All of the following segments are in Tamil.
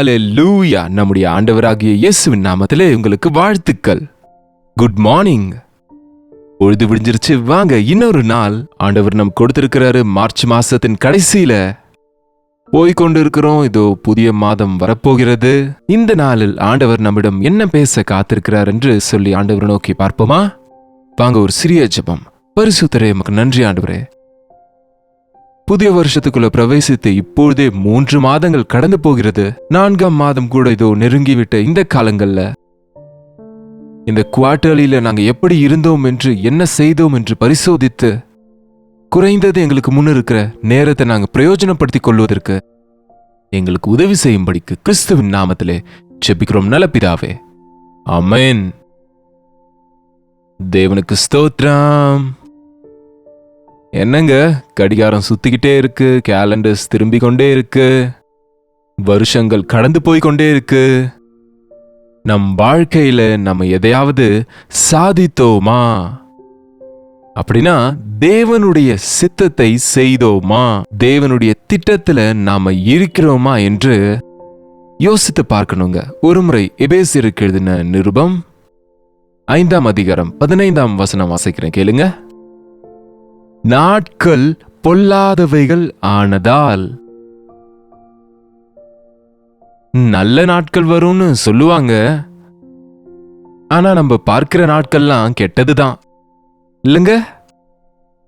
ஹalleluya. நம்முடைய ஆண்டவராகிய இயேசுவின் நாமத்திலே உங்களுக்கு வாழ்த்துக்கள். Good morning. பொழுது விடிஞ்சிருச்சு. வாங்க, இன்னொரு நாள் ஆண்டவர் நமக்கு கொடுத்திருக்கிறாரு. மார்ச் மாசத்தின் கடைசியில போய்கொண்டு இருக்கிறோம். இதோ புதிய மாதம் வரப்போகிறது. இந்த நாளில் ஆண்டவர் நம்மிடம் என்ன பேச காத்திருக்கிறார் என்று சொல்லி ஆண்டவரை நோக்கி பார்ப்போமா? வாங்க, ஒரு சிறிய ஜெபம். பரிசுத்தரே, உமக்கு நன்றி ஆண்டவரே. புதிய வருஷத்துக்குள்ள பிரவேசித்து இப்பொழுதே 3 மாதங்கள் கடந்து போகிறது. 4ஆம் மாதம் கூட இதோ நெருங்கிவிட்ட இந்த காலங்கள்ல இந்த குவார்டர்லியில நாங்க எப்படி இருந்தோம் என்று, என்ன செய்தோம் என்று பரிசோதித்து குறைந்தது எங்களுக்கு முன் இருக்கிற நேரத்தை நாங்க பிரயோஜனப்படுத்திக் கொள்வதற்கு எங்களுக்கு உதவி செய்யும்படிக்கு கிறிஸ்துவின் நாமத்திலே ஜெபிக்கிறோம் நல்ல பிதாவே. ஆமென். தேவனுக்கு ஸ்தோத்திரம். என்னங்க, கடிகாரம் சுத்திக்கிட்டே இருக்கு, கேலண்டர்ஸ் திரும்பிக் கொண்டே இருக்கு, வருஷங்கள் கடந்து போய் கொண்டே இருக்கு. நம் வாழ்க்கையில நம்ம எதையாவது சாதித்தோமா? அப்படின்னா தேவனுடைய சித்தத்தை செய்தோமா? தேவனுடைய திட்டத்துல நாம இருக்கிறோமா என்று யோசித்து பார்க்கணுங்க. ஒருமுறை எபேசியருக்கு எழுதின நிருபம் 5ஆம் அதிகாரம் 15ஆம் வசனம் வாசிக்கிறேன், கேளுங்க. நாட்கள் பொல்லாதவைகள் ஆனதால். நல்ல நாட்கள் வரும்னு சொல்லுவாங்க, ஆனா நம்ம பார்க்கிற நாட்கள்லாம் கெட்டதுதான் இல்லைங்க.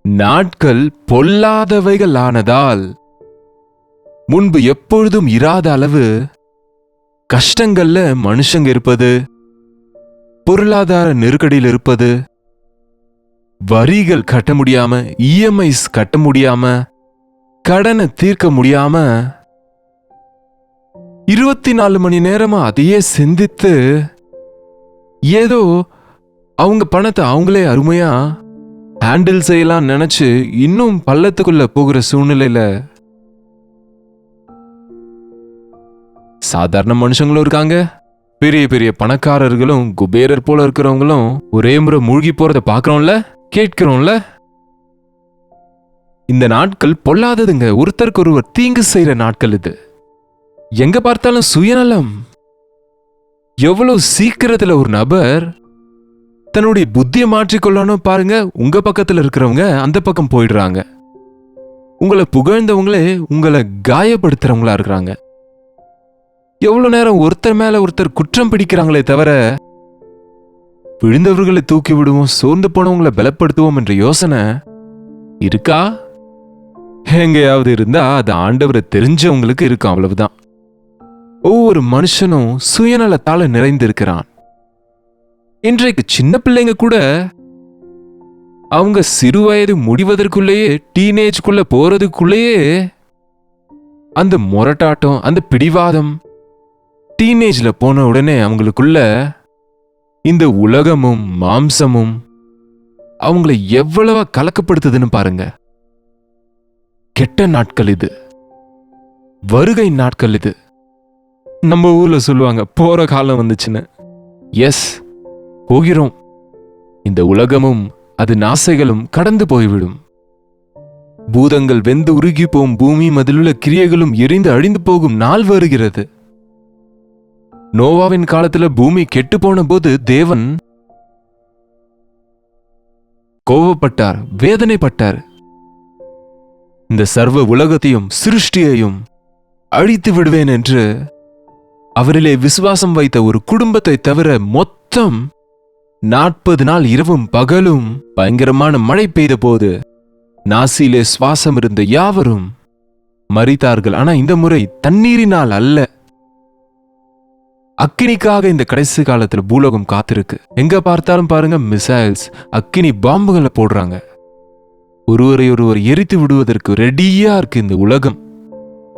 நாட்கள் பொல்லாதவைகள் ஆனதால் முன்பு எப்பொழுதும் இராத அளவு கஷ்டங்கள்ல மனுஷங்க இருப்பது, பொருளாதார நெருக்கடியில் இருப்பது, வரிகள் கட்ட முடியாம, இஎம்ஐஸ் கட்ட முடியாம, கடனை தீர்க்க முடியாம 24 மணி நேரமா அதையே சிந்தித்து ஏதோ அவங்க பணத்தை அவங்களே அருமையா ஹேண்டில் செய்யலாம் நினைச்சு இன்னும் பள்ளத்துக்குள்ள போகிற சூழ்நிலையில சாதாரண மனுஷங்களும் இருக்காங்க. பெரிய பெரிய பணக்காரர்களும் குபேரர் போல இருக்கிறவங்களும் ஒரே முறை மூழ்கி போறத பாக்குறோம்ல, கேட்கிறோம்ல. இந்த நாட்கள் பொல்லாததுங்க. ஒருத்தருக்கு ஒருவர் தீங்கு செய்யற நாட்கள் இது. எங்க பார்த்தாலும் சுயநலம். எவ்வளவு சீக்கிரத்துல ஒரு நபர் தன்னுடைய புத்தியை மாற்றிக்கொள்ளணும் பாருங்க. உங்க பக்கத்துல இருக்கிறவங்க அந்த பக்கம் போயிடுறாங்க. உங்களை புகழ்ந்தவங்களே உங்களை காயப்படுத்துறவங்களா இருக்கிறாங்க. எவ்வளவு நேரம் ஒருத்தர் மேல ஒருத்தர் குற்றம் பிடிக்கிறாங்களே தவிர விழுந்தவர்களை தூக்கி விடுவோம், சோர்ந்து போனவங்களை பலப்படுத்துவோம் என்ற யோசனை இருக்கா? எங்கேயாவது இருந்தா அது ஆண்டவரை தெரிஞ்சவங்களுக்கு இருக்கும், அவ்வளவுதான். ஒவ்வொரு மனுஷனும் சுயநலத்தால நிறைந்திருக்கிறான். இன்றைக்கு சின்ன பிள்ளைங்க கூட அவங்க சிறு வயது முடிவதற்குள்ளேயே, டீனேஜ்குள்ள போறதுக்குள்ளேயே அந்த முரட்டாட்டம், அந்த பிடிவாதம், டீனேஜ்ல போன உடனே அவங்களுக்குள்ள இந்த உலகமும் மாம்சமும் அவங்களை எவ்வளவா கலக்கப்படுத்துதுன்னு பாருங்க. கெட்ட நாட்கள் இது, வருகை நாட்கள் இது. நம்ம ஊர்ல சொல்லுவாங்க, போற காலம் வந்துச்சுன்னு. எஸ், போகிறோம். இந்த உலகமும் அது ஆசைகளும் கடந்து போய்விடும். பூதங்கள் வெந்து உருகி போகும், பூமி மதிலுள்ள கிரியைகளும் எரிந்து அழிந்து போகும் நாள் வருகிறது. நோவாவின் காலத்துல பூமி கெட்டு போன போது தேவன் கோபப்பட்டார், வேதனைப்பட்டார். இந்த சர்வ உலகத்தையும் சிருஷ்டியையும் அழித்து விடுவேன் என்று அவரிலே விசுவாசம் வைத்த ஒரு குடும்பத்தை தவிர மொத்தம் 40 நாள் இரவும் பகலும் பயங்கரமான மழை பெய்த போது நாசியிலே சுவாசம் இருந்த யாவரும் மரித்தார்கள். ஆனா இந்த முறை தண்ணீரினால் அல்ல, அக்கினிக்காக இந்த கடைசி காலத்துல பூலோகம் காத்திருக்கு. எங்க பார்த்தாலும் பாருங்க, மிசைல்ஸ், அக்கினி பாம்புகளை போடுறாங்க. ஒருவரை ஒருவர் எரித்து விடுவதற்கு ரெடியா இருக்கு இந்த உலகம்.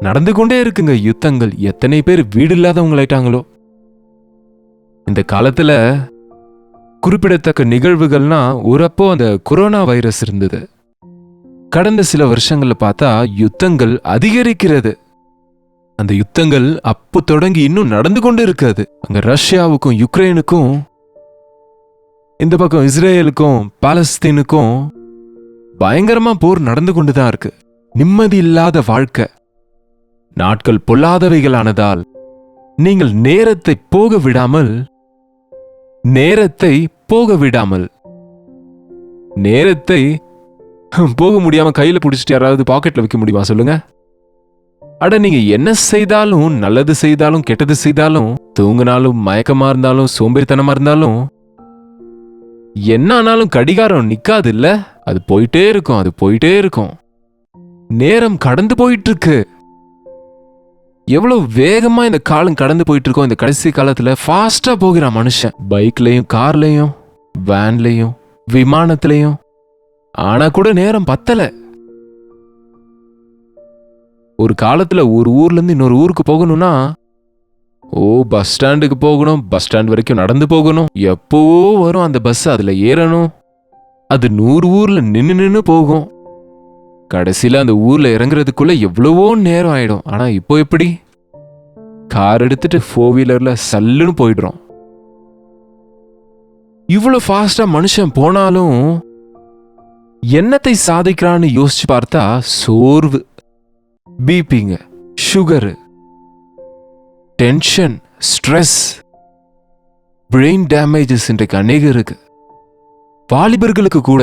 நடந்து கொண்டே இருக்குங்க யுத்தங்கள். எத்தனை பேர் வீடு இல்லாதவங்களாயிட்டாங்களோ. இந்த காலத்துல குறிப்பிடத்தக்க நிகழ்வுகள்னா ஒரப்போ அந்த கொரோனா வைரஸ் இருந்தது. கடந்த சில வருஷங்கள்ல பார்த்தா யுத்தங்கள் அதிகரிக்கிறது. அந்த யுத்தங்கள் அப்போ தொடங்கி இன்னும் நடந்து கொண்டு இருக்காது. அங்க ரஷ்யாவுக்கும் யுக்ரைனுக்கும், இந்த பக்கம் இஸ்ரேலுக்கும் பாலஸ்தீனுக்கும் பயங்கரமா போர் நடந்து கொண்டுதான் இருக்கு. நிம்மதி இல்லாத வாழ்க்கை. நாட்கள் பொல்லாதவைகளானதால் நீங்கள் நேரத்தை போக விடாமல் நேரத்தை போக முடியாம கையில பிடிச்சிட்டு யாராவது பாக்கெட்ல வைக்க முடியுமா சொல்லுங்க? அட, நீங்க என்ன செய்தாலும், நல்லது செய்தாலும் கெட்டது செய்தாலும், தூங்கினாலும் மயக்கமா இருந்தாலும் சோம்பேறித்தனமா இருந்தாலும், என்ன ஆனாலும் கடிகாரம் நிக்காது இல்ல? அது போயிட்டே இருக்கும். நேரம் கடந்து போயிட்டு இருக்கு. எவ்வளவு வேகமா இந்த காலம் கடந்து போயிட்டு இருக்கோம். இந்த கடைசி காலத்துல ஃபாஸ்டா போகிறான் மனுஷன். பைக்லயும், கார்லயும், வேன்லயும், விமானத்திலையும். ஆனா கூட நேரம் பத்தல. ஒரு காலத்துல ஒரு ஊர்ல இருந்து இன்னொரு ஊருக்கு போகணும்னா பஸ் ஸ்டாண்டுக்கு போகணும், பஸ் ஸ்டாண்ட் வரைக்கும் நடந்து போகணும். எப்பவோ வரும் அந்த பஸ், அதுல ஏறணும். அது 100 ஊர்ல நின்னு போகும். கடைசியில அந்த ஊர்ல இறங்குறதுக்குள்ள எவ்வளவோ நேரம் ஆயிடும். ஆனா இப்போ எப்படி? கார் எடுத்துட்டு 4 வீலர்ல சல்லுன்னு போயிடுறோம். இவ்வளவு ஃபாஸ்டா மனுஷன் போனாலும் என்னத்தை சாதிக்கிறான்னு யோசிச்சு பார்த்தா சோர்வு, பிபிங்க, sugar, tension, stress, brain damages இன்றைக்கு அநேகருக்கு. வாலிபர்களுக்கு கூட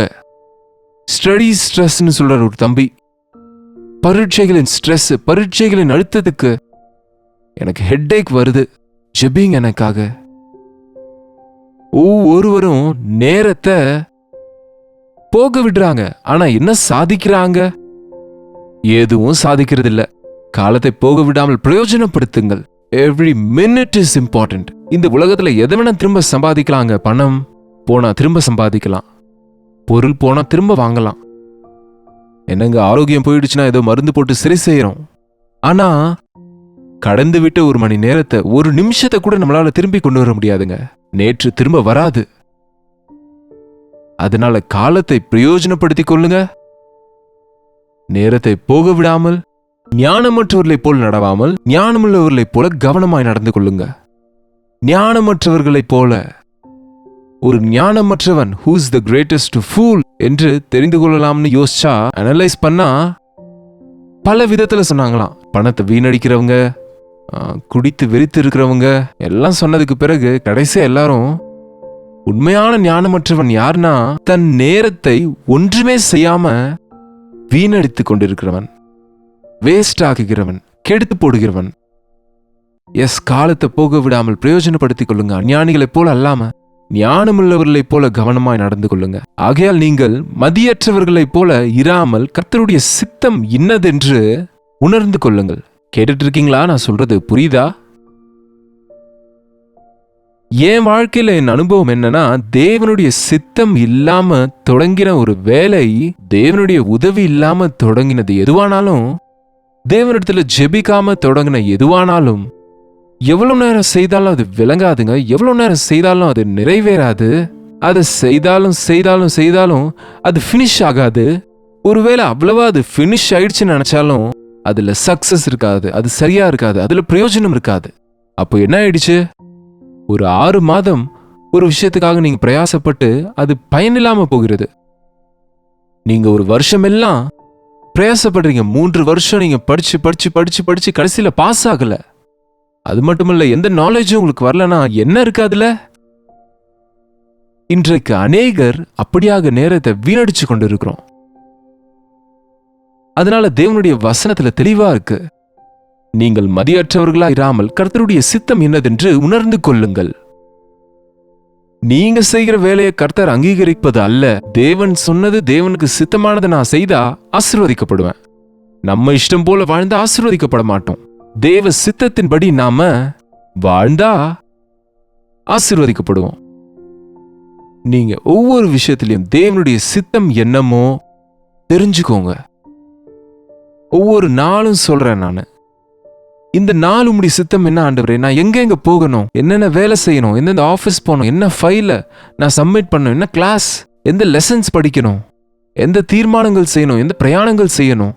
ஸ்டடி ஸ்ட்ரெஸ்ன்னு சொல்ற ஒரு தம்பி, பரீட்சைகளின் ஸ்ட்ரெஸ், பரீட்சைகளின் அழுத்தத்துக்கு எனக்கு ஹெட்டேக் வருது, ஜெபிங் எனக்காக. ஒவ்வொருவரும் நேரத்தை போக விடுறாங்க. ஆனா என்ன சாதிக்கிறாங்க? எதுவும் சாதிக்கிறது இல்ல. காலத்தை போக விடாமல் பிரயோஜனப்படுத்துங்கள். Every minute is important. இந்த உலகத்துல எதை வேணா திரும்ப சம்பாதிக்கலாங்க. பணம் போனா திரும்ப சம்பாதிக்கலாம், பொருள் போனா திரும்ப வாங்கலாம். என்னங்க, ஆரோக்கியம் போயிடுச்சுன்னா ஏதோ மருந்து போட்டு சரி செய்யறோம். ஆனா கடந்து விட்ட 1 மணி நேரத்தை, 1 நிமிஷத்தை கூட நம்மளால திரும்பி கொண்டு வர முடியாதுங்க. நேற்று திரும்ப வராது. அதனால காலத்தை பிரயோஜனப்படுத்திக் கொள்ளுங்க. நேரத்தை போக விடாமல், ஞானமற்றவர்களைப் போல் நடவாமல் ஞானமுள்ளவர்களைப் போல கவனமாய் நடந்து கொள்ளுங்க. ஞானமற்றவர்களைப் போல, ஒரு ஞானமற்றவன் who is the greatest fool என்று தெரிந்து கொள்ளலாம்னு யோசிச்சா, அனலைஸ் பண்ணா பல விதத்துல சொன்னாங்களாம். பணத்தை வீணடிக்கிறவங்க, குடித்து வெறித்து இருக்கிறவங்க எல்லாம் சொன்னதுக்கு பிறகு கடைசியா எல்லாரும் உண்மையான ஞானமற்றவன் யாருன்னா, தன் நேரத்தை ஒன்றுமே செய்யாம வீணடித்து கொண்டிருக்கிறவன், வேஸ்ட் ஆக்குகிறவன், கெடுத்து போடுகிறவன். காலத்தை போக விடாமல் பிரயோஜனப்படுத்திக் கொள்ளுங்க. அஞ்ஞானிகளைப் போல அல்லாம ஞானமுள்ளவர்களைப் போல கவனமாய் நடந்து கொள்ளுங்க. ஆகையால் நீங்கள் மதியற்றவர்களைப் போல இராமல் கர்த்தருடைய சித்தம் இன்னதென்று உணர்ந்து கொள்ளுங்கள். கேட்டுட்டு இருக்கீங்களா? நான் சொல்றது புரியுதா? என் வாழ்க்கையில என் அனுபவம் என்னன்னா, தேவனுடைய சித்தம் இல்லாம தொடங்கின ஒரு வேலை, தேவனுடைய உதவி இல்லாம தொடங்கினது எதுவானாலும், தேவனிடத்துல ஜெபிக்காம தொடங்கின எதுவானாலும், எவ்வளவு நேரம் செய்தாலும் அது விளங்காதுங்க. எவ்வளவு நேரம் செய்தாலும் அது நிறைவேறாது. அதை செய்தாலும் அது ஃபினிஷ் ஆகாது. ஒருவேளை அவ்வளவா அது ஃபினிஷ் ஆயிடுச்சுன்னு நினைச்சாலும் அதுல சக்சஸ் இருக்காது, அது சரியா இருக்காது, அதுல பிரயோஜனம் இருக்காது. அப்போ என்ன ஆயிடுச்சு? ஒரு 6 மாதம் ஒரு விஷயத்துக்காக நீங்க பிரயாசப்பட்டு அது பயனில்லாம போகிறது. நீங்க ஒரு வருஷம் எல்லாம் பிரயாசப்படுறீங்க. 3 வருஷம் நீங்க படிச்சு கடைசியில பாஸ் ஆகல. அது மட்டுமல்ல, எந்த நாலேஜும் உங்களுக்கு வரலனா என்ன இருக்காதுல? இன்றைக்கு அநேகர் அப்படியாக நேரத்தை வீணடிச்சு கொண்டு இருக்கிறோம். அதனால தேவனுடைய வசனத்துல தெளிவா இருக்கு, நீங்கள் மதியற்றவர்களா இராமல் கர்த்தருடைய சித்தம் என்னதென்று உணர்ந்து கொள்ளுங்கள். நீங்க செய்கிற வேலையை கர்த்தர் அங்கீகரிப்பது அல்ல. தேவன் சொன்னது, தேவனுக்கு சித்தமானதை நான் செய்தா ஆசீர்வதிக்கப்படுவேன். நம்ம இஷ்டம் போல வாழ்ந்தா ஆசீர்வதிக்கப்பட மாட்டோம். தேவ சித்தத்தின்படி நாம வாழ்ந்தா ஆசீர்வதிக்கப்படுவோம். நீங்க ஒவ்வொரு விஷயத்திலையும் தேவனுடைய சித்தம் என்னமோ தெரிஞ்சுக்கோங்க. ஒவ்வொரு நாளும் சொல்றேன் நானு, இந்த நாள் உம்முடைய சித்தம் என்ன ஆண்டவரே? நான் எங்க போகணும், என்னென்ன வேலை செய்யணும், எந்தெந்த ஆஃபீஸ் போகணும், என்ன ஃபைல நான் சப்மிட் பண்ணணும், என்ன கிளாஸ், எந்த லெசன்ஸ் படிக்கணும், எந்த தீர்மானங்கள் செய்யணும், எந்த பிரயாணங்கள் செய்யணும்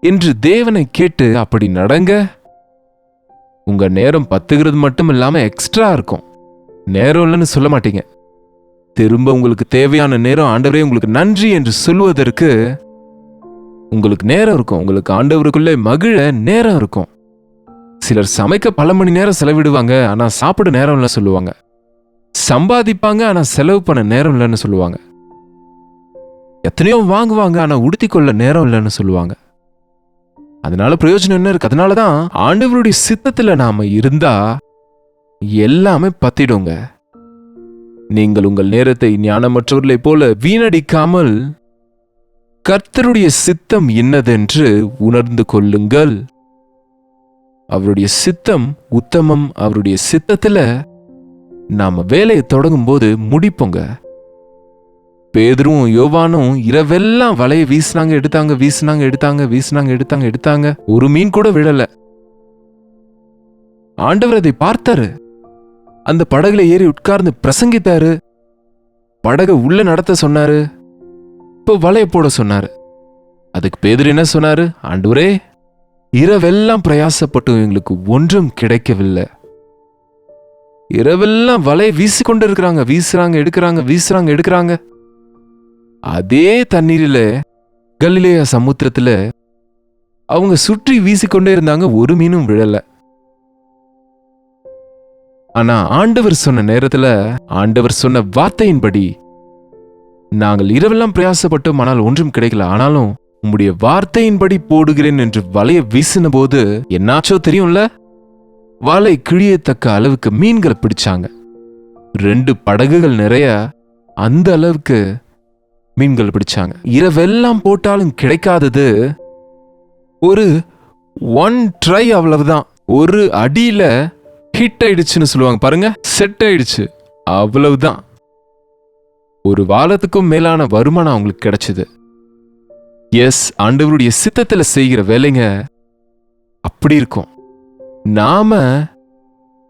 என்று தேவனை கேட்டு அப்படி நடங்க. உங்க நேரம் பத்துகிறது மட்டும் இல்லாம எக்ஸ்ட்ரா இருக்கும். நேரம் இல்லைன்னு சொல்ல மாட்டீங்க. திரும்ப உங்களுக்கு தேவையான நேரம், ஆண்டவரே உங்களுக்கு நன்றி என்று சொல்வதற்கு உங்களுக்கு நேரம் இருக்கும். உங்களுக்கு ஆண்டவருக்குள்ளே மகிழ நேரம் இருக்கும். சிலர் சமைக்க பல மணி நேரம் செலவிடுவாங்க, ஆனா சாப்பிட நேரம் இல்லை சொல்லுவாங்க. சம்பாதிப்பாங்க, ஆனா செலவு பண்ண நேரம் இல்லைன்னு சொல்லுவாங்க. எத்தனையோ வாங்குவாங்க, ஆனா உடுத்திக்கொள்ள நேரம் இல்லைன்னு சொல்லுவாங்க. அதனால பிரயோஜனம் என்ன இருக்கு? அதனாலதான் ஆண்டவருடைய சித்தத்துல நாம இருந்தா எல்லாமே பத்திடுங்க. நீங்கள் உங்கள் நேரத்தை ஞானமற்றவர்களை போல வீணடிக்காமல் கர்த்தருடைய சித்தம் என்னதென்று உணர்ந்து கொள்ளுங்கள். அவருடைய சித்தம் உத்தமம். அவருடைய சித்தத்துல நாம வேலையை தொடங்கும் போது முடிப்போங்க. பேதுருவும் யோவானும் இரவெல்லாம் வலையை எடுத்தாங்க. ஒரு மீன் கூட விழல. ஆண்டவர் அதை பார்த்தாரு. அந்த படகுல ஏறி உட்கார்ந்து பிரசங்கித்தாரு. படகை உள்ள நடத்த சொன்னாரு. இப்போ வலையை போட சொன்னாரு. அதுக்கு பேதுரு என்ன சொன்னாரு? ஆண்டவரே, இரவெல்லாம் பிரயாசப்பட்டு எங்களுக்கு ஒன்றும் கிடைக்கவில்லை. இரவெல்லாம் வலையை வீசிக்கொண்டு இருக்கிறாங்க. எடுக்கிறாங்க. அதே தண்ணீரில கலிலேயா சமுத்திரத்துல அவங்க சுற்றி வீசிக்கொண்டே இருந்தாங்க. ஒரு மீனும் விழல. ஆனா ஆண்டவர் சொன்ன நேரத்துல, ஆண்டவர் சொன்ன வார்த்தையின்படி, நாங்கள் இரவெல்லாம் பிரயாசப்பட்டோம், ஆனால் ஒன்றும் கிடைக்கல. ஆனாலும் உம்முடைய வார்த்தையின்படி போடுகிறேன் என்று வலையை வீசின போது என்னாச்சோ தெரியும்ல? வலை கிழியத்தக்க அளவுக்கு மீன்களை பிடிச்சாங்க. 2 படகுகள் நிறைய அந்த அளவுக்கு மீன்கள் பிடிச்சாங்க. இரவெல்லாம் போட்டாலும் கிடைக்காதது ஒரு 1 ட்ரை, அவ்வளவுதான். ஒரு அடியில ஹிட் ஆயிடுச்சுன்னு சொல்லுவாங்க பாருங்க, செட் ஆயிடுச்சு, அவ்வளவுதான். ஒரு வாரத்துக்கும் மேலான வருமானம் அவங்களுக்கு கிடைச்சது. எஸ், ஆண்டவருடைய சித்தத்துல செய்கிற வேலைங்க அப்படி இருக்கும். நாம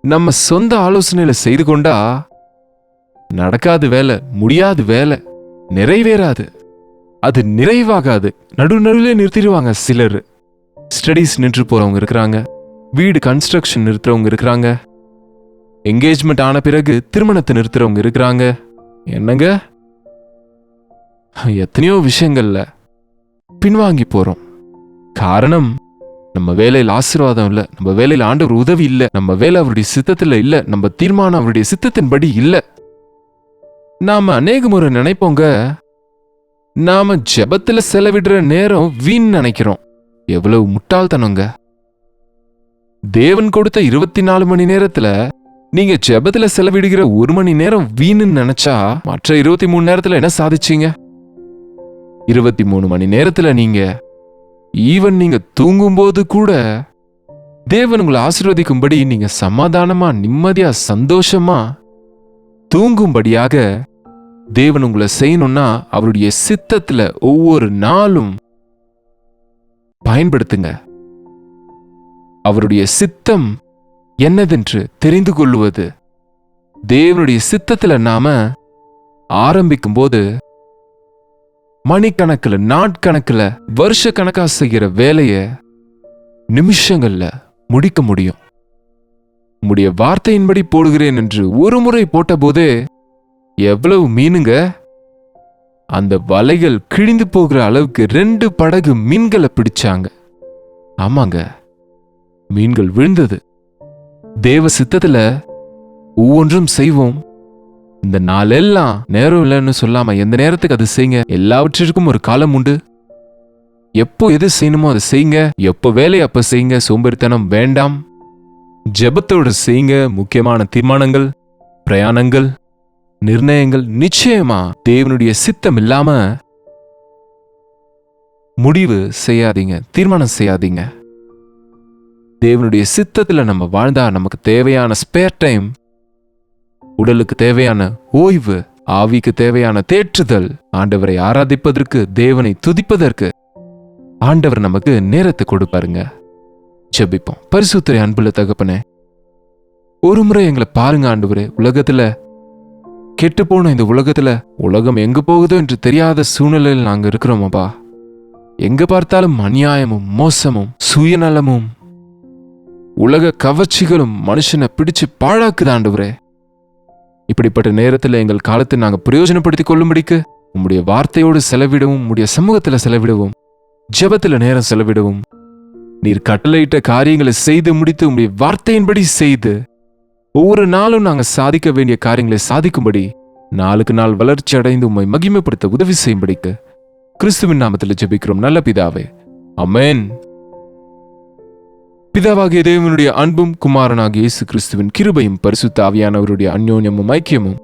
நம்ம சொந்த ஆலோசனையில செய்து கொண்டா நடக்காது வேலை, முடியாது வேலை, நிறைவேறாது, அது நிறைவாகாது. நடுநடுவில் நிறுத்திடுவாங்க. சிலர் ஸ்டடீஸ் நின்று போறவங்க இருக்கிறாங்க, வீடு கன்ஸ்ட்ரக்ஷன் நிறுத்துறவங்க இருக்கிறாங்க, என்கேஜ்மெண்ட் ஆன பிறகு திருமணத்தை நிறுத்துறவங்க இருக்கிறாங்க. என்னங்க, எத்தனையோ விஷயங்கள்ல பின்வாங்கி போறோம். காரணம், நம்ம வேலையில் ஆசீர்வாதம் இல்லை, நம்ம வேலையில் ஆண்டவர் உதவி இல்லை, நம்ம வேலை அவருடைய சித்தத்துல இல்லை, நம்ம தீர்மானம் அவருடைய சித்தத்தின்படி இல்லை. நாம அநேக முறை நினைப்போங்க, நாம ஜெபத்துல செலவிடுற நேரம் வீண் நினைக்கிறோம். எவ்வளவு முட்டாள்தனங்க! தேவன் கொடுத்த 24 மணி நேரத்துல நீங்க ஜெபத்துல செலவிடுகிற 1 மணி நேரம் வீணு நினைச்சா மற்ற 23 நேரத்துல என்ன சாதிச்சீங்க? 23 மணி நேரத்துல நீங்க தூங்கும்போது கூட தேவன் உங்களை ஆசீர்வதிக்கும்படி, நீங்க சமாதானமா நிம்மதியா சந்தோஷமா தூங்கும்படியாக தேவன் உங்களை செய்யணும்னா அவருடைய சித்தத்துல ஒவ்வொரு நாளும் பயன்படுத்துங்க. அவருடைய சித்தம் என்னதென்று தெரிந்து கொள்வது. தேவனுடைய சித்தத்துல நாம ஆரம்பிக்கும் போது மணிக்கணக்கில், நாட்கணக்கில், வருஷ கணக்கா செய்கிற வேலைய நிமிஷங்கள்ல முடிக்க முடியும். உம்முடைய வார்த்தையின்படி போடுகிறேன் என்று ஒரு முறை போட்ட போதே எவ்வளவு மீனுங்க! அந்த வலைகள் கிழிந்து போகிற அளவுக்கு 2 படகு மீன்களை பிடிச்சாங்க. ஆமாங்க, மீன்கள் விழுந்தது. தேவ சித்தத்துல ஒவ்வொன்றும் செய்வோம். இந்த நாளெல்லாம் நேரம் இல்லைன்னு சொல்லாம எந்த நேரத்துக்கு அது செய்யுங்க. எல்லாவற்றிற்கும் ஒரு காலம் உண்டு. எப்போ எது செய்யணுமோ அதை செய்யுங்க. எப்போ வேலையை அப்ப செய்யுங்க. சோம்பேறித்தனம் வேண்டாம். ஜெபத்தோடு செய்யுங்க. முக்கியமான தீர்மானங்கள், பிரயாணங்கள், நிர்ணயங்கள் நிச்சயமா தேவனுடைய சித்தம் இல்லாம முடிவு செய்யாதீங்க, தீர்மானம் செய்யாதீங்க. தேவனுடைய சித்தத்துல நம்ம வாழ்ந்தா நமக்கு தேவையான ஸ்பேர் டைம், உடலுக்கு தேவையான ஓய்வு, ஆவிக்கு தேவையான தேற்றுதல், ஆண்டவரை ஆராதிப்பதற்கு, தேவனை துதிப்பதற்கு ஆண்டவர் நமக்கு நேரத்தை கொடுப்பாருங்க. ஜெபிப்போம். பரிசுத்தரை அன்புள்ள தகப்பனே, ஒரு முறை எங்களை பாருங்க ஆண்டவரே. உலகத்துல கெட்டு போன இந்த உலகம் எங்க போகுதோ என்று தெரியாத சூழ்நிலையில் நாங்க இருக்கிறோமாப்பா. எங்க பார்த்தாலும் அநியாயமும் மோசமும் சுயநலமும் உலக கவர்ச்சிகளும் மனுஷனை பிடிச்சு பாழாக்குது ஆண்டவரே. இப்படிப்பட்ட நேரத்தில் எங்கள் காலத்தை நாங்க பிரயோஜனப்படுத்திக் கொள்ளும்படிக்கு உம்முடைய வார்த்தையோடு செலவிடவும், உம்முடைய சமூகத்துல செலவிடவும், ஜெபத்துல நேரம் செலவிடவும் நீர் கட்டளையிட்ட காரியங்களை செய்து முடித்து உம்முடைய வார்த்தையின்படி செய்து ஒவ்வொரு நாளும் நாங்க சாதிக்க வேண்டிய காரியங்களை சாதிக்கும்படி நாளுக்கு நாள் வளர்ச்சி அடைந்து உம்மை மகிமைப்படுத்த உதவி செய்யும்படிக்கு கிறிஸ்துவின் நாமத்தில் ஜெபிக்கிறோம் நல்ல பிதாவே, ஆமென். பிதாவாகிய தேவனுடைய அன்பும் குமாரனாகிய இயேசு கிறிஸ்துவின் கிருபையும் பரிசுத்த ஆவியானவருடைய அந்யோன்யமும் ஐக்கியமும்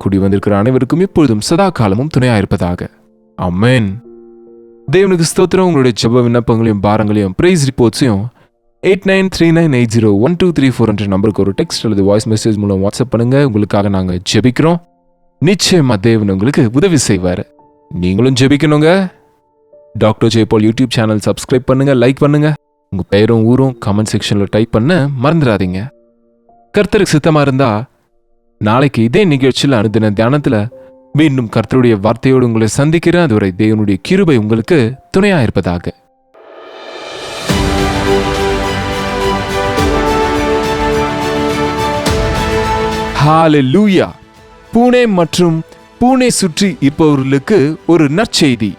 கூடி வந்திருக்கிற அனைவருக்கும் எப்பொழுதும் சதா காலமும் துணையாயிருப்பதாக, ஆமென். தேவனுக்கு ஸ்தோத்திரம். உங்களுடைய ஜெப விண்ணப்பங்களையும் பாரங்களையும் பிரைஸ் ரிப்போர்ட்ஸையும் 8939801234 என்ற நம்பருக்கு ஒரு டெக்ஸ்ட் அல்லது வாய்ஸ் மெசேஜ் மூலம் வாட்ஸ்அப் பண்ணுங்க. உங்களுக்காக நாங்கள் ஜெபிக்கிறோம். நிச்சயமா தேவன் உங்களுக்கு உதவி செய்வார். நீங்களும் ஜெபிக்கணுங்க. Doctor Jeyapal YouTube channel subscribe பண்ணுங்க, லைக் பண்ணுங்க. உங்க பெயரும் ஊரும் கமெண்ட் செக்ஷன்ல டைப் பண்ண மறந்துடாதீங்க. கர்த்தருக்கு சித்தமா இருந்தா நாளைக்கு இதே நிகழ்ச்சியில் அனுதின தியானத்துல மீண்டும் கர்த்தருடைய வார்த்தையோடு உங்களை சந்திக்கிறேன். அதுவரை தேவனுடைய கிருபை உங்களுக்கு துணையா இருப்பதாக. ஹalleluya. பூனே மற்றும் பூனே சுற்றி இருப்பவர்களுக்கு ஒரு நற்செய்தி.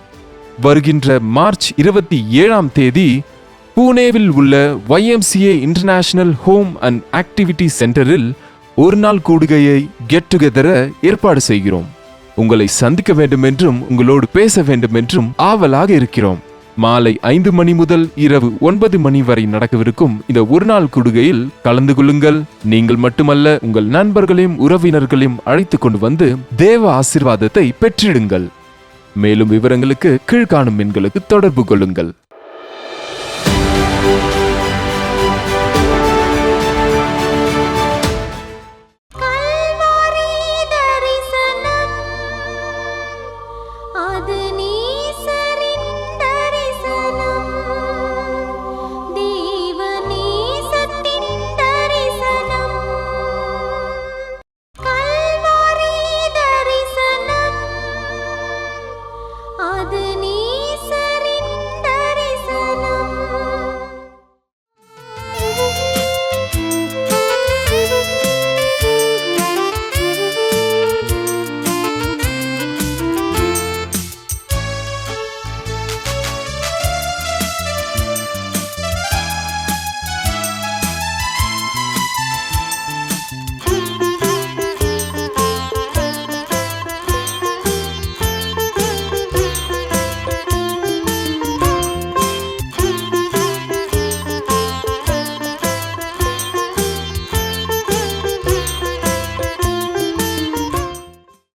வருகின்ற மார்ச் 27ஆம் தேதி பூனேவில் உள்ள YMCA international home and activity சென்டரில் ஒரு நாள் கூடுகையை கெட் டுகெதரை ஏற்பாடு செய்கிறோம். உங்களை சந்திக்க வேண்டும் என்றும் உங்களோடு பேச வேண்டும் என்றும் ஆவலாக இருக்கிறோம். மாலை 5 மணி முதல் இரவு 9 மணி வரை நடக்கவிருக்கும் இந்த ஒரு நாள் கூடுகையில் கலந்து கொள்ளுங்கள். நீங்கள் மட்டுமல்ல, உங்கள் நண்பர்களையும் உறவினர்களையும் அழைத்து கொண்டு வந்து தேவ ஆசீர்வாதத்தை பெற்றிடுங்கள். மேலும் விவரங்களுக்கு கீழ்காணும் எண்களுக்கு தொடர்பு கொள்ளுங்கள்.